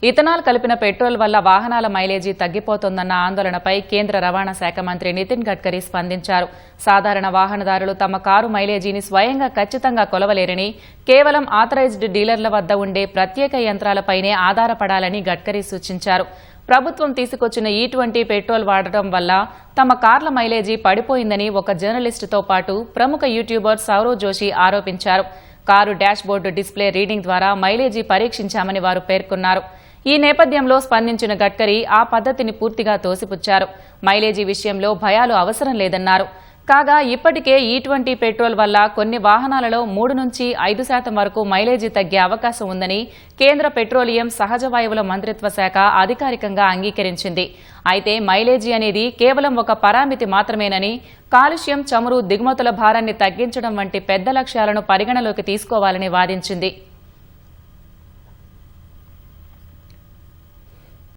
Ethanol కలిపిన petrol వల్ల వాహనాల మైలేజీ తగ్గిపోతోందన్న ఆందోళనపై కేంద్ర రవాణా శాఖ మంత్రి నితిన్ గడ్కరీ స్పందించారు. సాధారణ వాహనదారులు తమ కారు మైలేజీని స్వయంగా ఖచ్చితంగా కొలవలేరని, కేవలం ఆథరైజ్డ్ డీలర్ల వద్ద ఉండే ప్రత్యేక యంత్రాలపైనే ఆధారపడాలని గడ్కరీ సూచించారు. ప్రభుత్వం తీసుకొచ్చిన E20 పెట్రోల్ వాడటం వల్ల తమ కార్ల మైలేజీ పడిపోయిందని ఒక జర్నలిస్టుతో పాటు ప్రముఖ యూట్యూబర్ సౌరవ్ జోషి ఆరోపించారు. Car dash board display reading ద్వారా మైలేజీ పరీక్షించామని వారు పేర్కొన్నారు. ఈ నేపథ్యంలో స్పందించిన గడ్కరీ ఆ పద్ధతిని పూర్తిగా తోసిపుచ్చారు. మైలేజీ విషయంలో భయాలు అవసరం లేదన్నారు. కాగా ఇప్పటికే E20 పెట్రోల్ వల్ల కొన్ని వాహనాలలో 3 నుంచి 5% వరకు మైలేజీ తగ్గే అవకాశం ఉందని కేంద్ర పెట్రోలియం సహజ వాయువుల మంత్రిత్వ శాఖ అధికారికంగా అంగీకరించింది. అయితే మైలేజీ అనేది కేవలం ఒక పరామితి మాత్రమేనని, కాలుష్యం, చమురు దిగుమతుల భారాన్ని తగ్గించడం వంటి పెద్ద లక్ష్యాలను పరిగణలోకి తీసుకోవాలని వాదించింది.